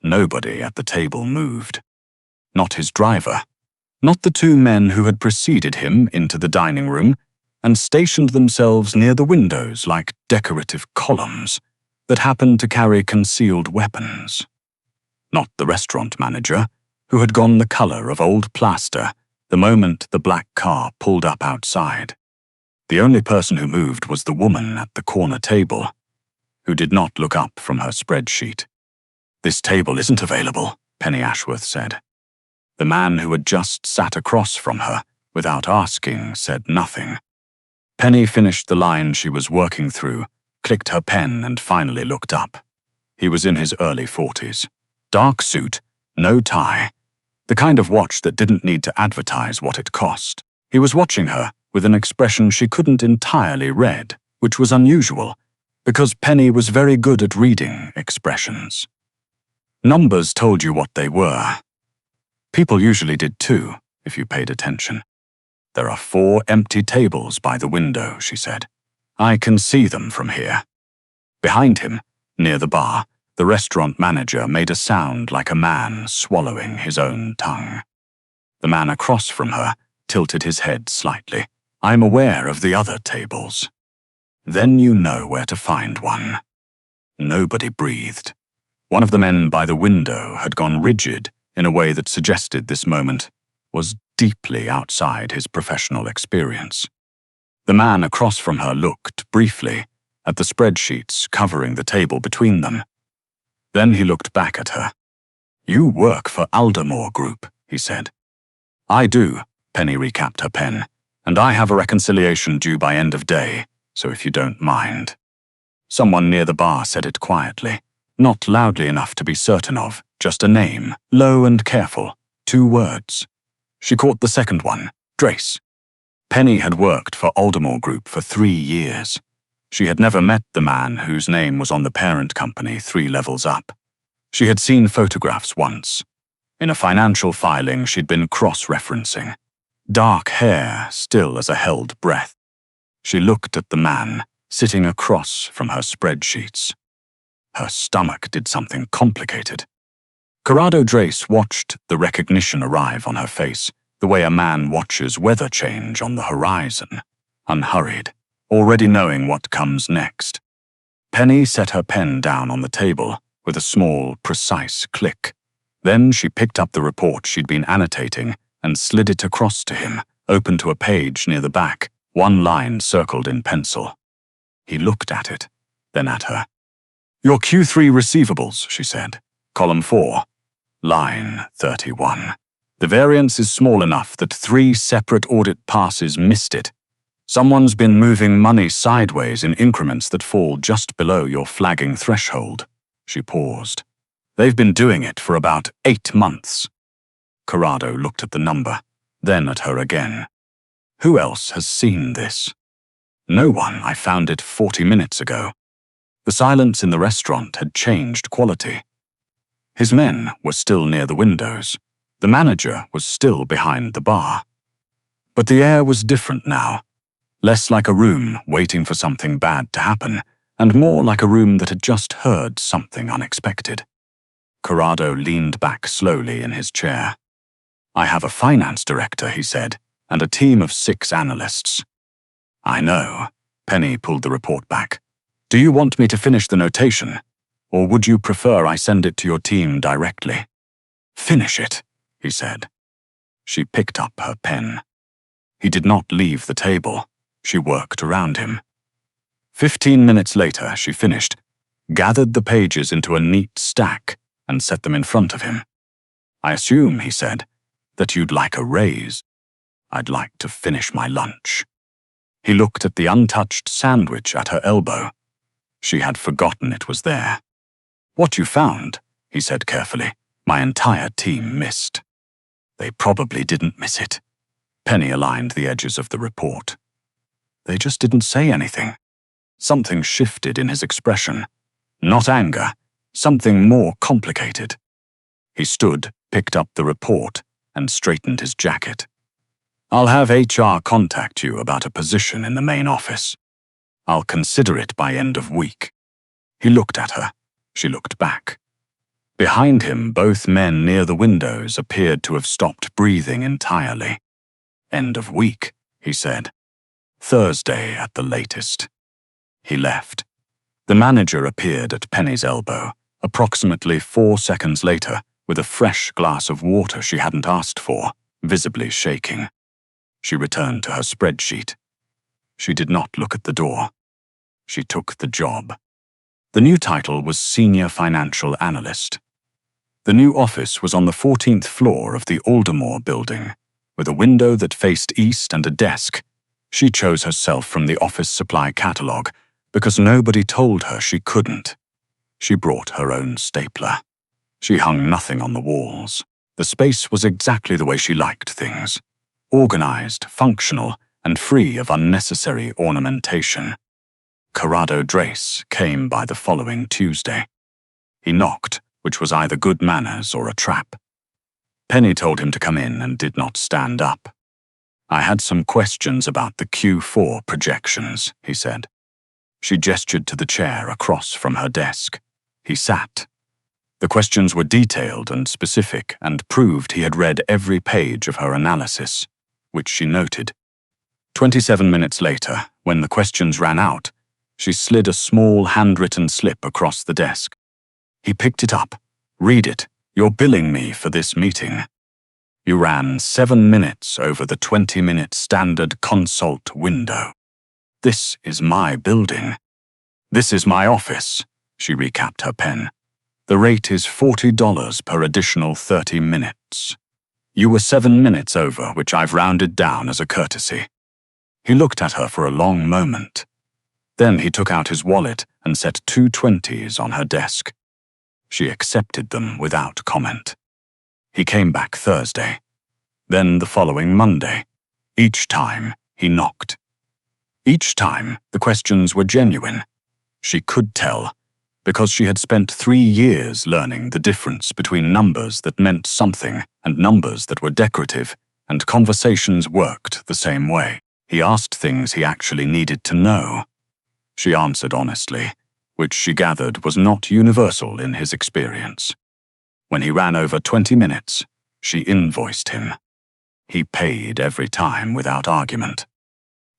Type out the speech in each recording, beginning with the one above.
Nobody at the table moved. Not his driver, not the two men who had preceded him into the dining room and stationed themselves near the windows like decorative columns that happened to carry concealed weapons. Not the restaurant manager, who had gone the color of old plaster the moment the black car pulled up outside. The only person who moved was the woman at the corner table, who did not look up from her spreadsheet. "This table isn't available," Penny Ashworth said. The man who had just sat across from her, without asking, said nothing. Penny finished the line she was working through, clicked her pen, and finally looked up. He was in his early 40s. Dark suit, no tie, the kind of watch that didn't need to advertise what it cost. He was watching her with an expression she couldn't entirely read, which was unusual, because Penny was very good at reading expressions. Numbers told you what they were. People usually did too, if you paid attention. "There are 4 empty tables by the window," she said. "I can see them from here." Behind him, near the bar, the restaurant manager made a sound like a man swallowing his own tongue. The man across from her tilted his head slightly. "I'm aware of the other tables." "Then you know where to find one." Nobody breathed. One of the men by the window had gone rigid in a way that suggested this moment was deeply outside his professional experience. The man across from her looked, briefly, at the spreadsheets covering the table between them. Then he looked back at her. "You work for Aldermore Group," he said. "I do," Penny recapped her pen, "and I have a reconciliation due by end of day, so if you don't mind." Someone near the bar said it quietly, not loudly enough to be certain of, just a name, low and careful, 2 words. She caught the second one, Drace. Penny had worked for Aldermore Group for 3 years. She had never met the man whose name was on the parent company 3 levels up. She had seen photographs once. In a financial filing she'd been cross-referencing. Dark hair still as a held breath. She looked at the man, sitting across from her spreadsheets. Her stomach did something complicated. Corrado Drace watched the recognition arrive on her face, the way a man watches weather change on the horizon, unhurried, already knowing what comes next. Penny set her pen down on the table with a small, precise click. Then she picked up the report she'd been annotating and slid it across to him, open to a page near the back, 1 line circled in pencil. He looked at it, then at her. "Your Q3 receivables," she said. "Column 4. Line 31. The variance is small enough that 3 separate audit passes missed it. Someone's been moving money sideways in increments that fall just below your flagging threshold." She paused. "They've been doing it for about 8 months. Corrado looked at the number, then at her again. "Who else has seen this?" "No one. I found it 40 minutes ago." The silence in the restaurant had changed quality. His men were still near the windows. The manager was still behind the bar. But the air was different now, less like a room waiting for something bad to happen, and more like a room that had just heard something unexpected. Corrado leaned back slowly in his chair. "I have a finance director," he said, "and a team of 6 analysts." "I know." Penny pulled the report back. "Do you want me to finish the notation, or would you prefer I send it to your team directly?" "Finish it," he said. She picked up her pen. He did not leave the table. She worked around him. 15 minutes later, she finished, gathered the pages into a neat stack, and set them in front of him. "I assume," he said, "that you'd like a raise." "I'd like to finish my lunch." He looked at the untouched sandwich at her elbow. She had forgotten it was there. "What you found," he said carefully, "my entire team missed." "They probably didn't miss it." Penny aligned the edges of the report. "They just didn't say anything." Something shifted in his expression. Not anger, something more complicated. He stood, picked up the report, and straightened his jacket. "I'll have HR contact you about a position in the main office. I'll consider it by end of week." He looked at her. She looked back. Behind him, both men near the windows appeared to have stopped breathing entirely. "End of week," he said. "Thursday at the latest." He left. The manager appeared at Penny's elbow, approximately 4 seconds later, with a fresh glass of water she hadn't asked for, visibly shaking. She returned to her spreadsheet. She did not look at the door. She took the job. The new title was Senior Financial Analyst. The new office was on the 14th floor of the Aldermore building, with a window that faced east and a desk. She chose herself from the office supply catalogue because nobody told her she couldn't. She brought her own stapler. She hung nothing on the walls. The space was exactly the way she liked things: organized, functional, and free of unnecessary ornamentation. Corrado Drace came by the following Tuesday. He knocked, which was either good manners or a trap. Penny told him to come in and did not stand up. "I had some questions about the Q4 projections," he said. She gestured to the chair across from her desk. He sat. The questions were detailed and specific and proved he had read every page of her analysis, which she noted. 27 minutes later, when the questions ran out, she slid a small handwritten slip across the desk. He picked it up. "Read it. You're billing me for this meeting. You ran 7 minutes over the 20-minute standard consult window. This is my building. This is my office," she recapped her pen. "The rate is $40 per additional 30 minutes. You were 7 minutes over, which I've rounded down as a courtesy." He looked at her for a long moment. Then he took out his wallet and set 2 20s on her desk. She accepted them without comment. He came back Thursday, then the following Monday. Each time, he knocked. Each time, the questions were genuine. She could tell, because she had spent 3 years learning the difference between numbers that meant something and numbers that were decorative, and conversations worked the same way. He asked things he actually needed to know. She answered honestly, which she gathered was not universal in his experience. When he ran over 20 minutes, she invoiced him. He paid every time without argument.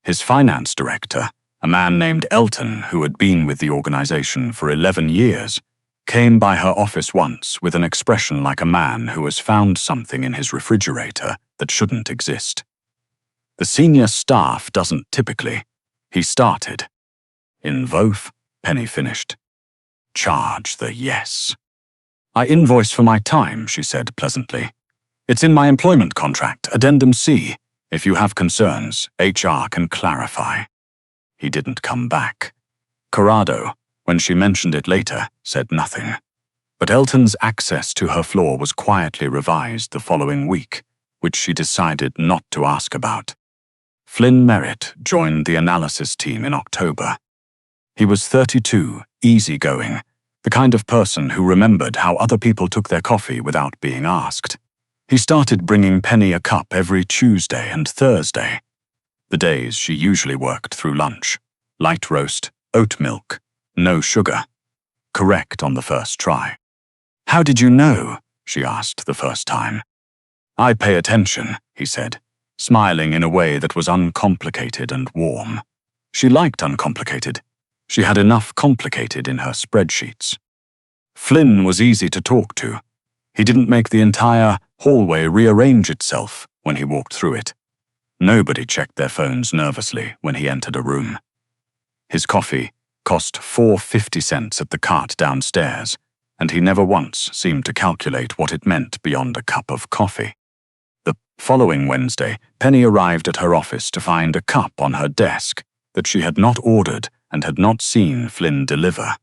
His finance director, a man named Elton who had been with the organization for 11 years, came by her office once with an expression like a man who has found something in his refrigerator that shouldn't exist. The senior staff doesn't typically. He started. In Vof, Penny finished. "Charge the yes." "I invoice for my time," she said pleasantly. "It's in my employment contract, Addendum C. If you have concerns, HR can clarify." He didn't come back. Corrado, when she mentioned it later, said nothing. But Elton's access to her floor was quietly revised the following week, which she decided not to ask about. Flynn Merritt joined the analysis team in October. He was 32, easygoing, the kind of person who remembered how other people took their coffee without being asked. He started bringing Penny a cup every Tuesday and Thursday, the days she usually worked through lunch. Light roast, oat milk, no sugar. Correct on the first try. "How did you know?" she asked the first time. "I pay attention," he said, smiling in a way that was uncomplicated and warm. She liked uncomplicated. She had enough complicated in her spreadsheets. Flynn was easy to talk to. He didn't make the entire hallway rearrange itself when he walked through it. Nobody checked their phones nervously when he entered a room. His coffee cost 4.50 cents at the cart downstairs, and he never once seemed to calculate what it meant beyond a cup of coffee. The following Wednesday, Penny arrived at her office to find a cup on her desk that she had not ordered and had not seen Flynn deliver.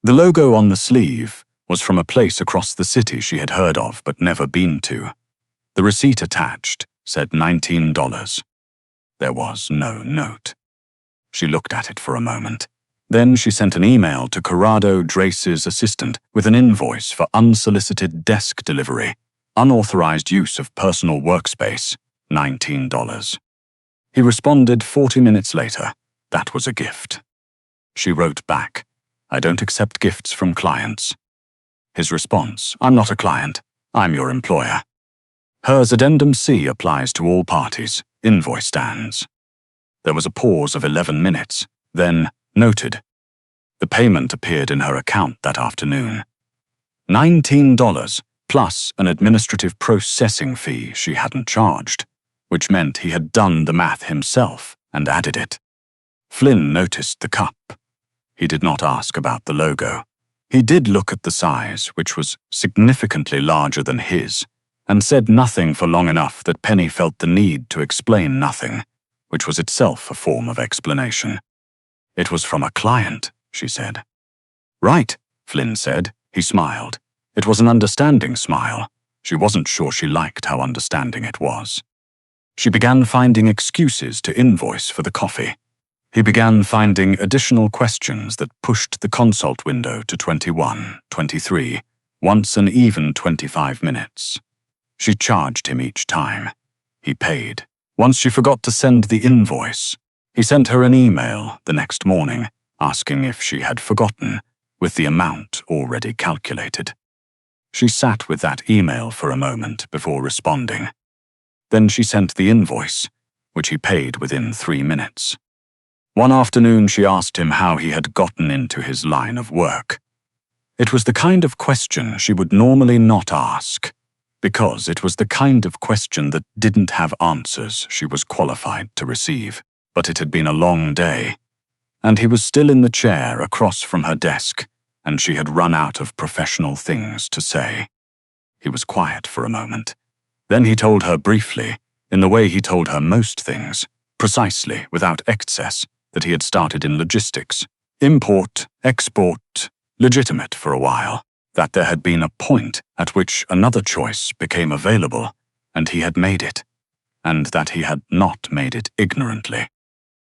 The logo on the sleeve was from a place across the city she had heard of but never been to. The receipt attached said $19. There was no note. She looked at it for a moment. Then she sent an email to Corrado Drace's assistant with an invoice for unsolicited desk delivery, unauthorized use of personal workspace, $19. He responded 40 minutes later. That was a gift. She wrote back, "I don't accept gifts from clients." His response, I'm not a client. I'm your employer. Hers Addendum C applies to all parties. Invoice stands. There was a pause of 11 minutes. Then, noted. The payment appeared in her account that afternoon. $19 plus an administrative processing fee she hadn't charged, which meant he had done the math himself and added it. Flynn noticed the cup. He did not ask about the logo. He did look at the size, which was significantly larger than his, and said nothing for long enough that Penny felt the need to explain nothing, which was itself a form of explanation. It was from a client, she said. Right, Flynn said. He smiled. It was an understanding smile. She wasn't sure she liked how understanding it was. She began finding excuses to invoice for the coffee. He began finding additional questions that pushed the consult window to 21, 23, once an even 25 minutes. She charged him each time. He paid. Once she forgot to send the invoice, he sent her an email the next morning asking if she had forgotten, with the amount already calculated. She sat with that email for a moment before responding. Then she sent the invoice, which he paid within 3 minutes. One afternoon she asked him how he had gotten into his line of work. It was the kind of question she would normally not ask, because it was the kind of question that didn't have answers she was qualified to receive. But it had been a long day, and he was still in the chair across from her desk, and she had run out of professional things to say. He was quiet for a moment. Then he told her briefly, in the way he told her most things, precisely, without excess, that he had started in logistics, import, export, legitimate for a while, that there had been a point at which another choice became available, and he had made it, and that he had not made it ignorantly.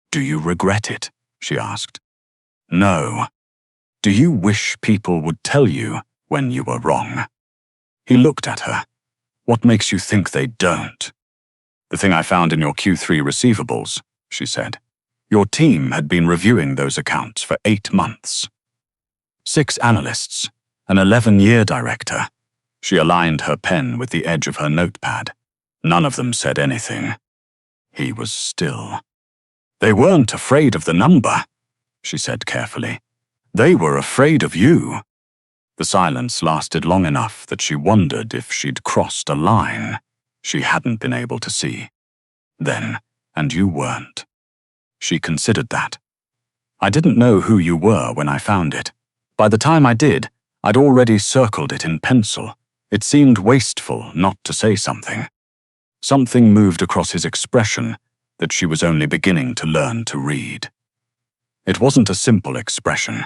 Do you regret it? She asked. No. Do you wish people would tell you when you were wrong? He looked at her. What makes you think they don't? The thing I found in your Q3 receivables, she said. Your team had been reviewing those accounts for 8 months. 6 analysts, an 11-year director. She aligned her pen with the edge of her notepad. None of them said anything. He was still. They weren't afraid of the number, she said carefully. They were afraid of you. The silence lasted long enough that she wondered if she'd crossed a line she hadn't been able to see. Then, and you weren't. She considered that. I didn't know who you were when I found it. By the time I did, I'd already circled it in pencil. It seemed wasteful not to say something. Something moved across his expression that she was only beginning to learn to read. It wasn't a simple expression.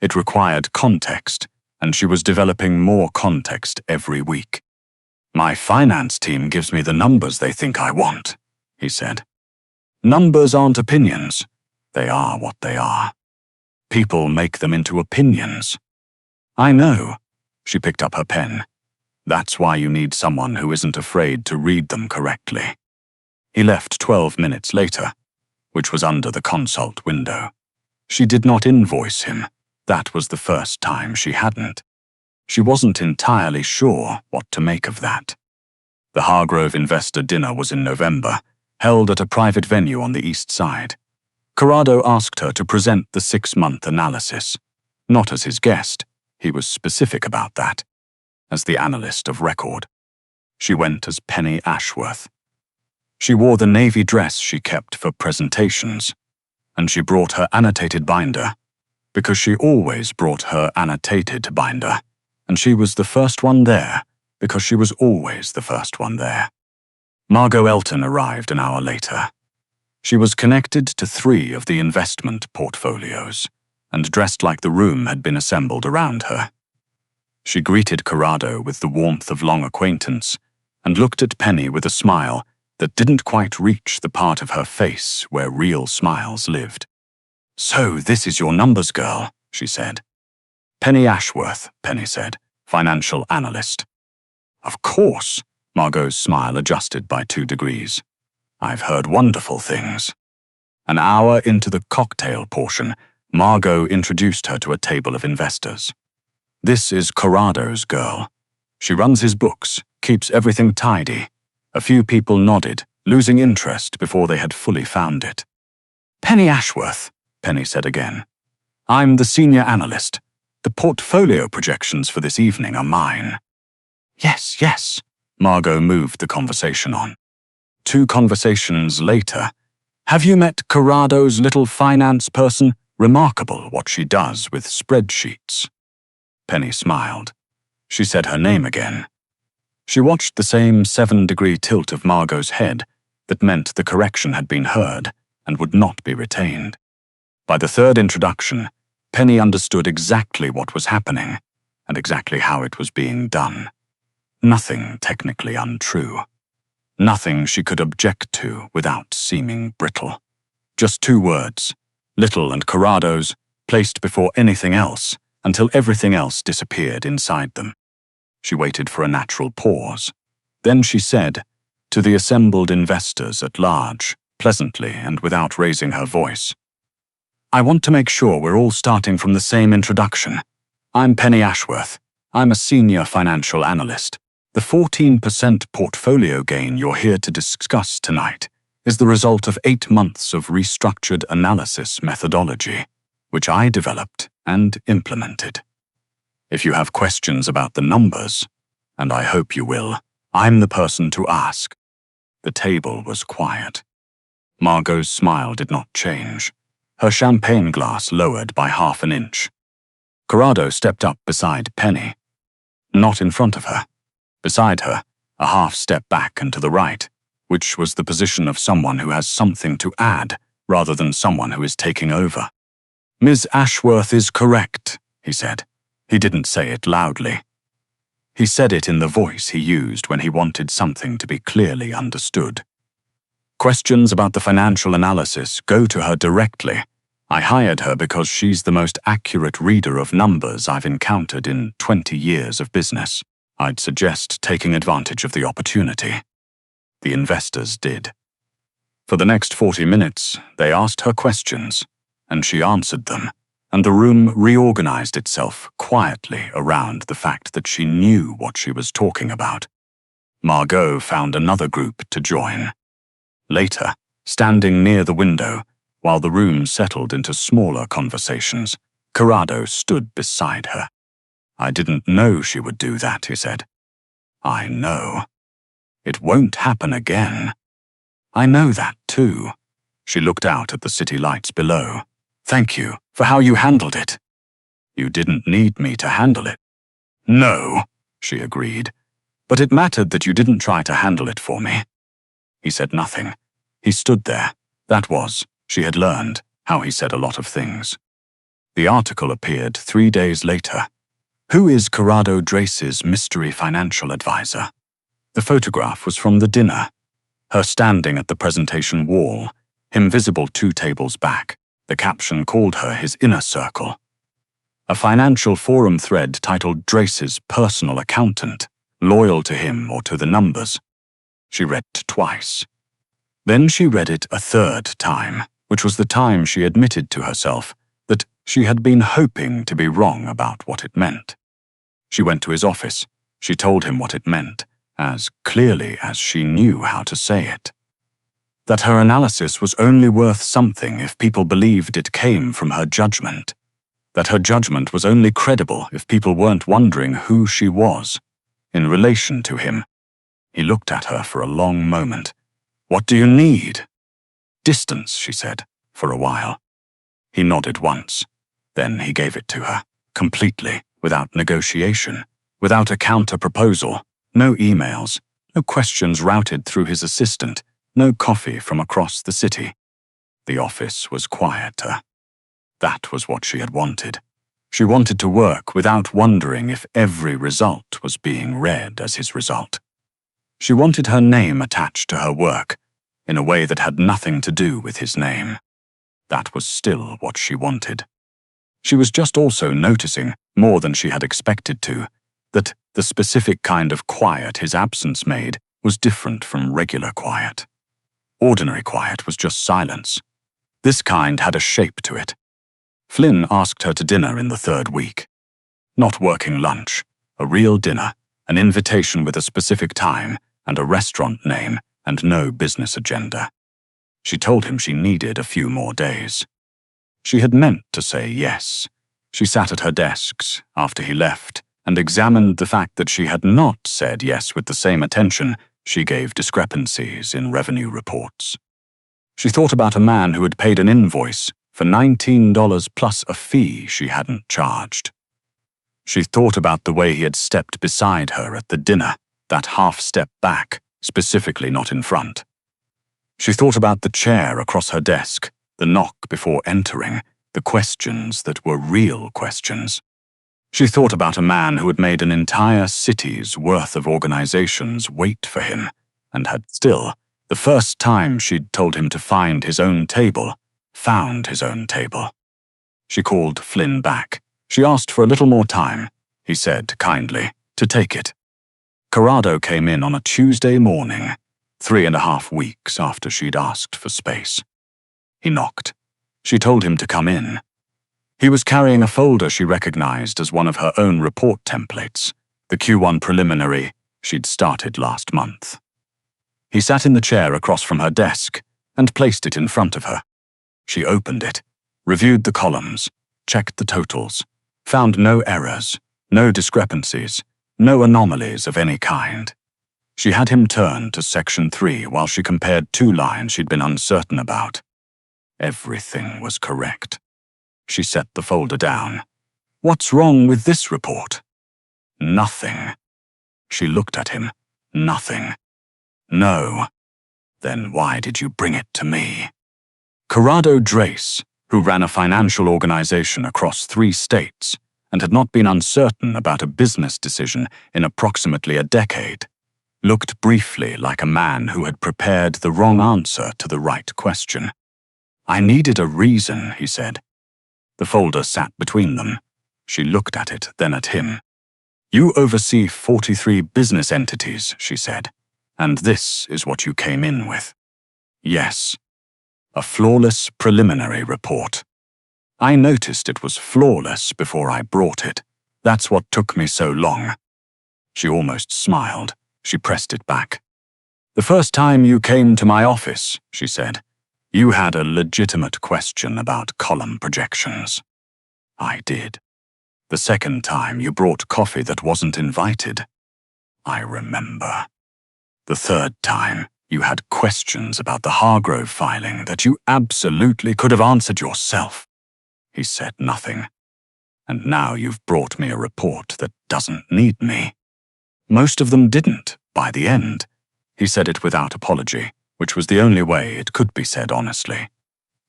It required context, and she was developing more context every week. My finance team gives me the numbers they think I want, he said. Numbers aren't opinions. They are what they are. People make them into opinions. I know. She picked up her pen. That's why you need someone who isn't afraid to read them correctly. He left 12 minutes later, which was under the consult window. She did not invoice him. That was the first time she hadn't. She wasn't entirely sure what to make of that. The Hargrove investor dinner was in November, held at a private venue on the east side. Corrado asked her to present the 6-month analysis. Not as his guest, he was specific about that, as the analyst of record. She went as Penny Ashworth. She wore the navy dress she kept for presentations, and she brought her annotated binder, because she always brought her annotated binder, and she was the first one there, because she was always the first one there. Margot Elton arrived an hour later. She was connected to 3 of the investment portfolios, and dressed like the room had been assembled around her. She greeted Corrado with the warmth of long acquaintance, and looked at Penny with a smile that didn't quite reach the part of her face where real smiles lived. So this is your numbers girl, she said. Penny Ashworth, Penny said, financial analyst. Of course, Margot's smile adjusted by 2 degrees. I've heard wonderful things. An hour into the cocktail portion, Margot introduced her to a table of investors. This is Corrado's girl. She runs his books, keeps everything tidy. A few people nodded, losing interest before they had fully found it. Penny Ashworth, Penny said again. I'm the senior analyst. The portfolio projections for this evening are mine. Yes, Margot moved the conversation on. 2 conversations later. Have you met Corrado's little finance person? Remarkable what she does with spreadsheets. Penny smiled. She said her name again. She watched the same 7-degree tilt of Margot's head that meant the correction had been heard and would not be retained. By the 3rd introduction, Penny understood exactly what was happening and exactly how it was being done. Nothing technically untrue. Nothing she could object to without seeming brittle. Just 2 words, Little and Corrado's, placed before anything else until everything else disappeared inside them. She waited for a natural pause. Then she said, to the assembled investors at large, pleasantly and without raising her voice, I want to make sure we're all starting from the same introduction. I'm Penny Ashworth. I'm a senior financial analyst. The 14% portfolio gain you're here to discuss tonight is the result of 8 months of restructured analysis methodology, which I developed and implemented. If you have questions about the numbers, and I hope you will, I'm the person to ask. The table was quiet. Margot's smile did not change. Her champagne glass lowered by half an inch. Corrado stepped up beside Penny. Not in front of her. Beside her, a half step back and to the right, which was the position of someone who has something to add rather than someone who is taking over. Ms. Ashworth is correct, he said. He didn't say it loudly. He said it in the voice he used when he wanted something to be clearly understood. Questions about the financial analysis go to her directly. I hired her because she's the most accurate reader of numbers I've encountered in 20 years of business. I'd suggest taking advantage of the opportunity. The investors did. For the next 40 minutes, they asked her questions, and she answered them, and the room reorganized itself quietly around the fact that she knew what she was talking about. Margot found another group to join. Later, standing near the window, while the room settled into smaller conversations, Corrado stood beside her. I didn't know she would do that, he said. I know. It won't happen again. I know that too. She looked out at the city lights below. Thank you for how you handled it. You didn't need me to handle it. No, she agreed. But it mattered that you didn't try to handle it for me. He said nothing. He stood there. That was, she had learned, how he said a lot of things. The article appeared 3 days later. Who is Corrado Drace's mystery financial advisor? The photograph was from the dinner. Her standing at the presentation wall, him visible 2 tables back. The caption called her his inner circle. A financial forum thread titled Drace's personal accountant, loyal to him or to the numbers. She read it twice. Then she read it a 3rd time, which was the time she admitted to herself that she had been hoping to be wrong about what it meant. She went to his office. She told him what it meant, as clearly as she knew how to say it. That her analysis was only worth something if people believed it came from her judgment. That her judgment was only credible if people weren't wondering who she was in relation to him. He looked at her for a long moment. What do you need? Distance, she said, for a while. He nodded once. Then he gave it to her, completely, without negotiation, without a counter-proposal, no emails, no questions routed through his assistant, no coffee from across the city. The office was quieter. That was what she had wanted. She wanted to work without wondering if every result was being read as his result. She wanted her name attached to her work, in a way that had nothing to do with his name. That was still what she wanted. She was just also noticing, more than she had expected to, that the specific kind of quiet his absence made was different from regular quiet. Ordinary quiet was just silence. This kind had a shape to it. Flynn asked her to dinner in the 3rd week. Not working lunch, a real dinner, an invitation with a specific time and a restaurant name and no business agenda. She told him she needed a few more days. She had meant to say yes. She sat at her desks after he left and examined the fact that she had not said yes with the same attention she gave discrepancies in revenue reports. She thought about a man who had paid an invoice for $19 plus a fee she hadn't charged. She thought about the way he had stepped beside her at the dinner, that half step back, specifically not in front. She thought about the chair across her desk, the knock before entering, the questions that were real questions. She thought about a man who had made an entire city's worth of organizations wait for him, and had still, the first time she'd told him to find his own table, found his own table. She called Flynn back. She asked for a little more time, he said kindly, to take it. Corrado came in on a Tuesday morning, 3.5 weeks after she'd asked for space. He knocked. She told him to come in. He was carrying a folder she recognized as one of her own report templates, the Q1 preliminary she'd started last month. He sat in the chair across from her desk and placed it in front of her. She opened it, reviewed the columns, checked the totals, found no errors, no discrepancies, no anomalies of any kind. She had him turn to section 3 while she compared 2 lines she'd been uncertain about. Everything was correct. She set the folder down. What's wrong with this report? Nothing. She looked at him. Nothing. No. Then why did you bring it to me? Corrado Drace, who ran a financial organization across 3 states and had not been uncertain about a business decision in approximately a decade, looked briefly like a man who had prepared the wrong answer to the right question. I needed a reason, he said. The folder sat between them. She looked at it, then at him. You oversee 43 business entities, she said, and this is what you came in with. Yes. A flawless preliminary report. I noticed it was flawless before I brought it. That's what took me so long. She almost smiled. She pressed it back. The first time you came to my office, she said, you had a legitimate question about column projections. I did. The second time you brought coffee that wasn't invited. I remember. The third time you had questions about the Hargrove filing that you absolutely could have answered yourself. He said nothing. And now you've brought me a report that doesn't need me. Most of them didn't, by the end. He said it without apology, which was the only way it could be said honestly.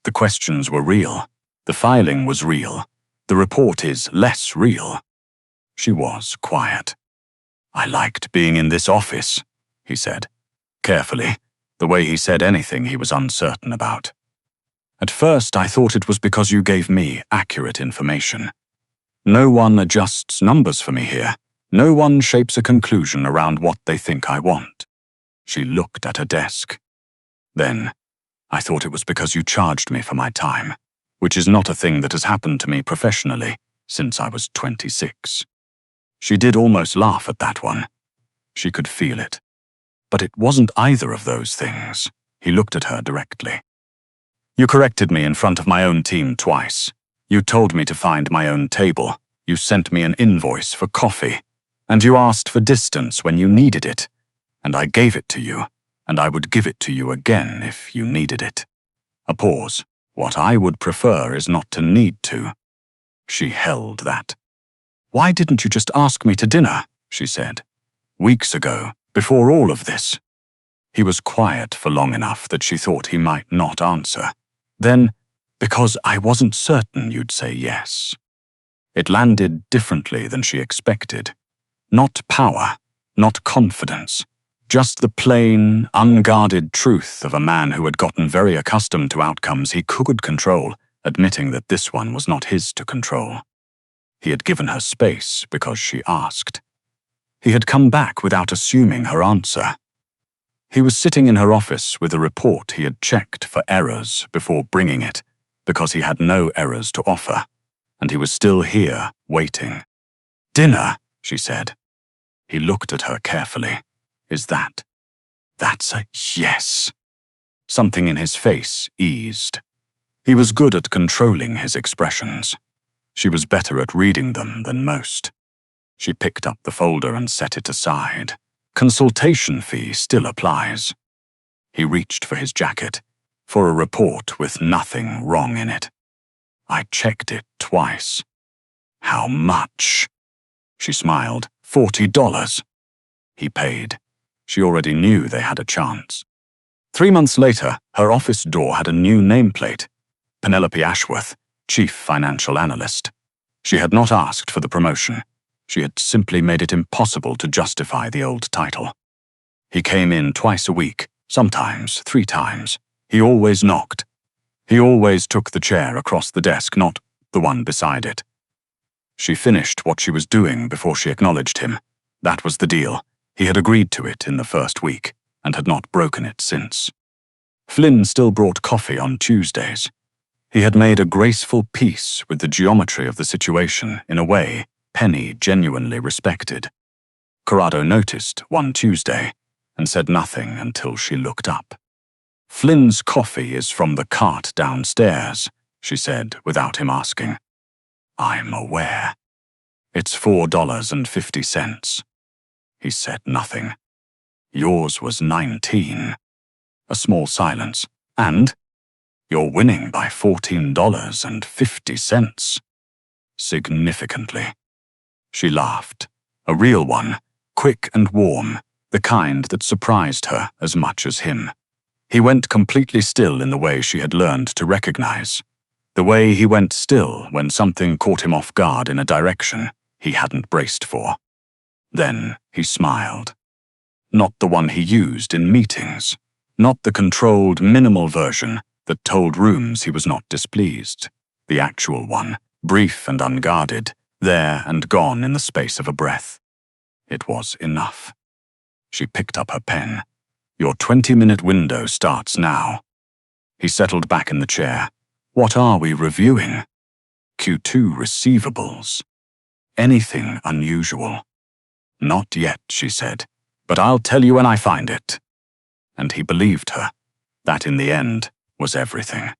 The questions were real. The filing was real. The report is less real. She was quiet. I liked being in this office, he said, carefully, the way he said anything he was uncertain about. At first I thought it was because you gave me accurate information. No one adjusts numbers for me here. No one shapes a conclusion around what they think I want. She looked at her desk. Then, I thought it was because you charged me for my time, which is not a thing that has happened to me professionally since I was 26. She did almost laugh at that one. She could feel it. But it wasn't either of those things. He looked at her directly. You corrected me in front of my own team twice. You told me to find my own table. You sent me an invoice for coffee. And you asked for distance when you needed it. And I gave it to you. And I would give it to you again if you needed it. A pause. What I would prefer is not to need to. She held that. Why didn't you just ask me to dinner? She said. Weeks ago, before all of this. He was quiet for long enough that she thought he might not answer. Then, because I wasn't certain you'd say yes. It landed differently than she expected. Not power, not confidence. Just the plain, unguarded truth of a man who had gotten very accustomed to outcomes he could control, admitting that this one was not his to control. He had given her space because she asked. He had come back without assuming her answer. He was sitting in her office with a report he had checked for errors before bringing it, because he had no errors to offer, and he was still here, waiting. Dinner, she said. He looked at her carefully. That's a yes. Something in his face eased. He was good at controlling his expressions. She was better at reading them than most. She picked up the folder and set it aside. Consultation fee still applies. He reached for his jacket, for a report with nothing wrong in it. I checked it twice. How much? She smiled. $40. He paid. She already knew they had a chance. 3 months later, her office door had a new nameplate. Penelope Ashworth, Chief Financial Analyst. She had not asked for the promotion. She had simply made it impossible to justify the old title. He came in twice a week, sometimes 3 times. He always knocked. He always took the chair across the desk, not the one beside it. She finished what she was doing before she acknowledged him. That was the deal. He had agreed to it in the first week, and had not broken it since. Flynn still brought coffee on Tuesdays. He had made a graceful peace with the geometry of the situation in a way Penny genuinely respected. Corrado noticed one Tuesday and said nothing until she looked up. Flynn's coffee is from the cart downstairs, she said without him asking. I'm aware. It's $4.50. He said nothing. Yours was 19. A small silence. And? You're winning by $14.50. Significantly. She laughed. A real one, quick and warm, the kind that surprised her as much as him. He went completely still in the way she had learned to recognize. The way he went still when something caught him off guard in a direction he hadn't braced for. Then he smiled. Not the one he used in meetings. Not the controlled, minimal version that told rooms he was not displeased. The actual one, brief and unguarded, there and gone in the space of a breath. It was enough. She picked up her pen. Your 20-minute window starts now. He settled back in the chair. What are we reviewing? Q2 receivables. Anything unusual? Not yet, she said, but I'll tell you when I find it. And he believed her. That in the end was everything.